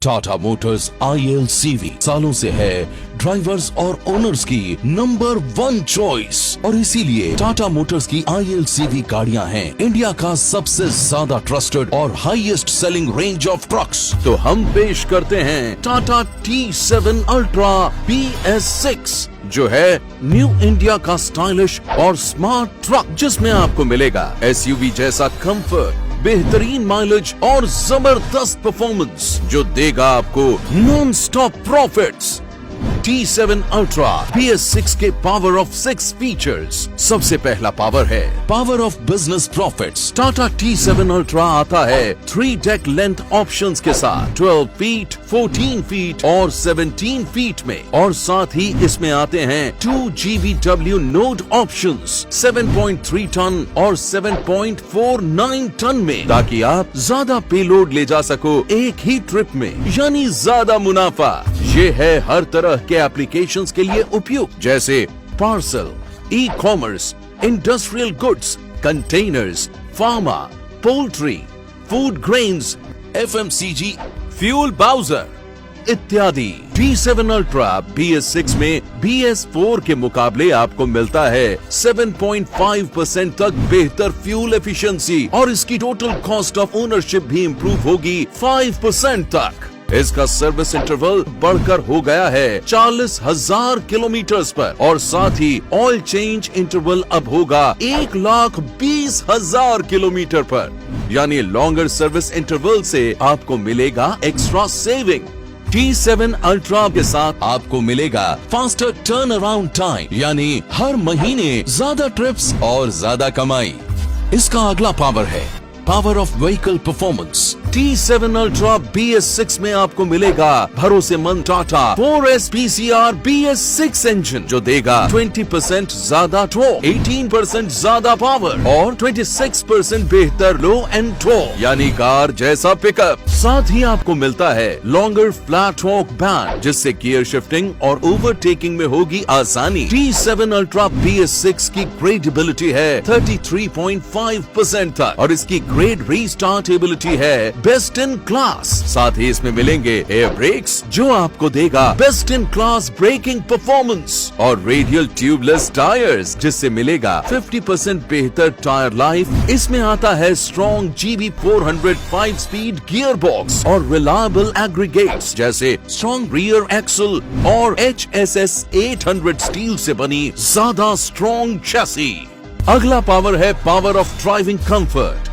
Tata Motors ILCV सालों से है ड्राइवर्स और ओनर्स की नंबर 1 चॉइस और इसीलिए टाटा मोटर्स की ILCV गाड़ियां हैं इंडिया का सबसे ज्यादा ट्रस्टेड और highest selling range of trucks. तो हम पेश करते हैं टाटा T7 अल्ट्रा BS6 जो है न्यू इंडिया का स्टाइलिश और स्मार्ट ट्रक, जिसमें आपको मिलेगा SUV जैसा कंफर्ट, बेहतरीन माइलेज और जबरदस्त परफॉर्मेंस जो देगा आपको non stop profits. T7 Ultra BS6 के पावर ऑफ 6 फीचर्स। सबसे पहला पावर है power of business profits. Tata T7 Ultra आता है 3 डेक लेंथ ऑप्शंस के साथ 12 फीट, 14 फीट और 17 फीट में, और साथ ही इसमें आते हैं 2 GVW नोड ऑप्शंस 7.3 टन और 7.49 टन में, ताकि आप ज्यादा पेलोड ले जा सको एक ही ट्रिप में, यानी ज्यादा मुनाफा। ये है हर तरह के एप्लीकेशंस के लिए उपयुक्त, जैसे parcel, e commerce, industrial goods, containers, pharma, poultry, food grains, FMCG, fuel bowser इत्यादि। T7 Ultra BS6 में BS4 के मुकाबले आपको मिलता है 7.5% तक बेहतर फ्यूल एफिशिएंसी और इसकी टोटल कॉस्ट ऑफ ओनरशिप भी इम्प्रूव होगी 5% तक। इसका सर्विस इंटरवल बढ़कर हो गया है 40,000 किलोमीटर्स पर, और साथ ही ऑयल चेंज इंटरवल अब होगा 1,20,000 किलोमीटर पर, यानी लॉन्गर सर्विस इंटरवल से आपको मिलेगा एक्स्ट्रा सेविंग। T7 Ultra के साथ आपको मिलेगा फास्टर टर्न अराउंड टाइम, यानी हर महीने ज्यादा ट्रिप्स और ज्यादा कमाई। इसका अगला पावर है power of vehicle performance. T7 Ultra BS6 में आपको मिलेगा भरोसेमंद Tata 4S PCR BS6 engine, जो देगा 20% ज्यादा टॉर्क, 18% ज्यादा पावर और 26% बेहतर लो एंड टॉर्क, यानी कार जैसा पिकअप। साथ ही आपको मिलता है लॉन्गर फ्लैट टॉर्क बैंड, जिससे गियर शिफ्टिंग और ओवरटेकिंग में होगी आसानी। T7 Ultra BS6 की ग्रेडेबिलिटी है 33.5% तक और इसकी ग्रेड रीस्टार्टेबिलिटी है बेस्ट इन क्लास। साथ ही इसमें मिलेंगे एयर ब्रेक्स, जो आपको देगा best in class braking performance, और रेडियल ट्यूबलेस टायर्स, जिससे मिलेगा 50% बेहतर टायर लाइफ। इसमें आता है strong GB400 5 speed gear box और रिलायबल एग्रीगेट्स, जैसे स्ट्रॉन्ग रियर एक्सल और HSS 800 स्टील से बनी ज्यादा स्ट्रॉन्ग चैसी। अगला पावर है power of driving comfort.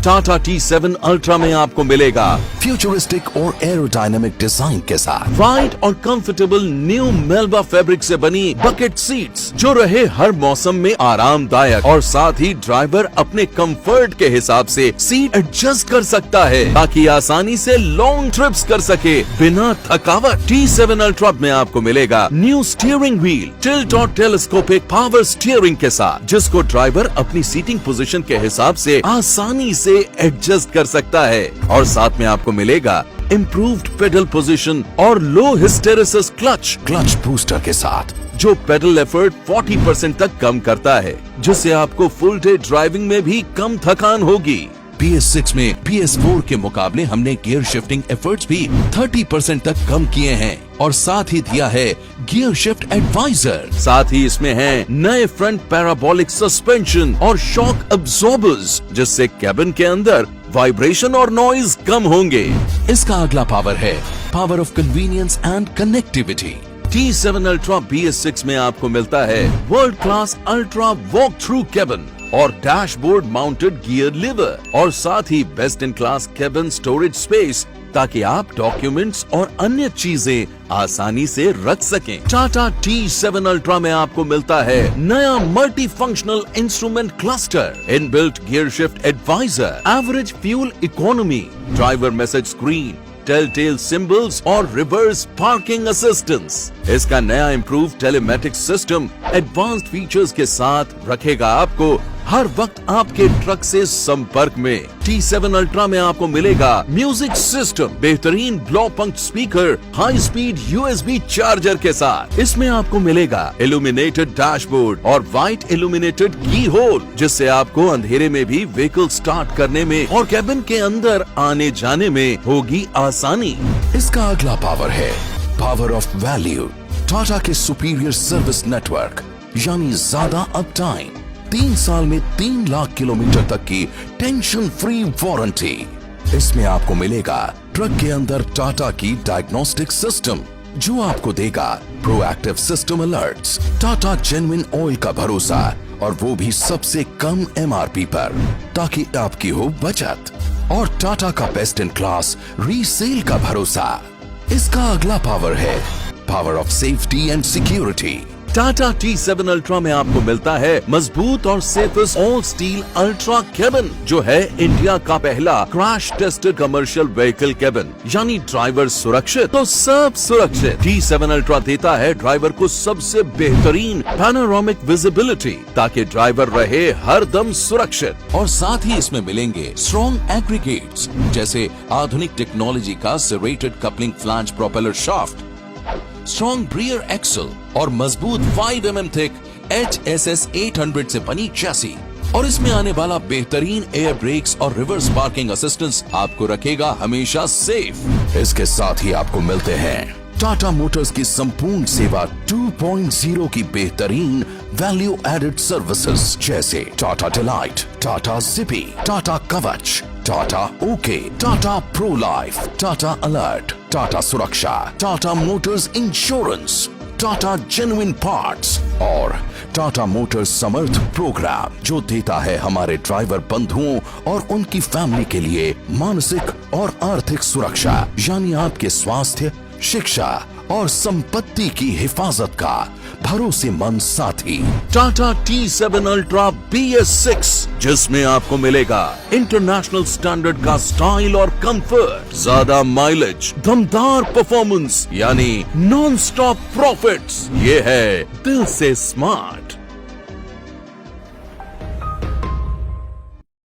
Tata T7 Ultra में आपको मिलेगा फ्यूचरिस्टिक और एरोडायनामिक डिजाइन के साथ राइट और कंफर्टेबल न्यू मेल्बा फैब्रिक से बनी बकेट सीट्स, जो रहे हर मौसम में आरामदायक, और साथ ही ड्राइवर अपने कंफर्ट के हिसाब से सीट एडजस्ट कर सकता है ताकि आसानी से लॉन्ग ट्रिप्स कर सके बिना थकावट। T7 Ultra में आपको मिलेगा न्यू स्टीयरिंग व्हील, टिल्ट और टेलीस्कोपिक पावर स्टीयरिंग के साथ, जिसको ड्राइवर अपनी सीटिंग पोजीशन के हिसाब से आसानी से एडजस्ट कर सकता है, और साथ में आपको मिलेगा इम्प्रूव्ड पेडल पोजीशन और लो हिस्टेरेसिस क्लच बूस्टर के साथ, जो पेडल एफर्ट 40% तक कम करता है, जिससे आपको फुल डे ड्राइविंग में भी कम थकान होगी। BS6 में BS4 के मुकाबले हमने गियर शिफ्टिंग एफर्ट्स भी 30% तक कम किए हैं, और साथ ही दिया है गियर शिफ्ट एडवाइजर। साथ ही इसमें है नए फ्रंट पैराबोलिक सस्पेंशन और शॉक अब्सॉर्बर्स, जिससे कैबिन के अंदर वाइब्रेशन और नॉइज कम होंगे। इसका अगला पावर है power of convenience and connectivity. T7 Ultra BS6 में आपको मिलता है world class ultra walk through cabin और डैशबोर्ड माउंटेड गियर लीवर, और साथ ही best in class cabin storage space, ताकि आप डॉक्यूमेंट्स और अन्य चीजें आसानी से रख सकें। टाटा T7 Ultra में आपको मिलता है नया multi functional instrument cluster, inbuilt gear shift advisor, average fuel economy, driver message screen, tell symbols और रिवर्स पार्किंग असिस्टेंस। इसका नया improve telematics system advanced features के साथ रखेगा आपको हर वक्त आपके ट्रक से संपर्क में। T7 अल्ट्रा में आपको मिलेगा म्यूजिक सिस्टम, बेहतरीन Blaupunkt speaker, high speed USB charger के साथ। इसमें आपको मिलेगा इल्यूमिनेटेड डैशबोर्ड और व्हाइट इल्यूमिनेटेड की होल, जिससे आपको अंधेरे में भी व्हीकल स्टार्ट करने में और कैबिन के अंदर आने जाने में होगी आसानी। इसका अगला पावर है पावर ऑफ वैल्यू। टाटा के सुपीरियर सर्विस नेटवर्क यानी ज्यादा अप टाइम, 3 साल में 3 लाख किलोमीटर तक की टेंशन फ्री वारंटी। इसमें आपको मिलेगा ट्रक के अंदर टाटा की डायग्नोस्टिक सिस्टम, जो आपको देगा proactive system alerts, Tata genuine oil का भरोसा, और वो भी सबसे कम MRP पर, ताकि आपकी हो बचत, और टाटा का बेस्ट इन क्लास रीसेल का भरोसा। इसका अगला पावर है power of safety and security. Tata T7 ultra में आपको मिलता है मजबूत और safest all steel ultra cabin, जो है इंडिया का पहला crash tested commercial vehicle cabin. यानी ड्राइवर सुरक्षित तो सब सुरक्षित। T7 अल्ट्रा देता है ड्राइवर को सबसे बेहतरीन पैनोरामिक विजिबिलिटी, ताकि ड्राइवर रहे हर दम सुरक्षित। और साथ ही इसमें मिलेंगे स्ट्रॉन्ग एग्रीगेट्स, जैसे आधुनिक टेक्नोलॉजी का serrated coupling flange propeller shaft, strong rear axle और मजबूत 5 mm थिक HSS 800 से बनी चैसी। और इसमें आने वाला बेहतरीन एयर ब्रेक्स और रिवर्स पार्किंग असिस्टेंस आपको रखेगा हमेशा सेफ। इसके साथ ही आपको मिलते हैं टाटा मोटर्स की संपूर्ण सेवा 2.0 की बेहतरीन वैल्यू एडेड सर्विसेज, जैसे Tata Delight, Tata Zippy, Tata Kavach, Tata OK, Tata Pro Life, Tata Alert, Tata Suraksha, Tata Motors insurance, Tata genuine parts और टाटा मोटर्स समर्थ प्रोग्राम, जो देता है हमारे ड्राइवर बंधुओं और उनकी फैमिली के लिए मानसिक और आर्थिक सुरक्षा, यानी आपके स्वास्थ्य, शिक्षा और संपत्ति की हिफाजत का भरोसेमंद साथी। टाटा T7 अल्ट्रा BS6, जिसमें आपको मिलेगा इंटरनेशनल स्टैंडर्ड का स्टाइल और कंफर्ट, ज्यादा माइलेज, दमदार परफॉर्मेंस, यानी नॉन स्टॉप प्रॉफिट्स। ये है दिल से स्मार्ट।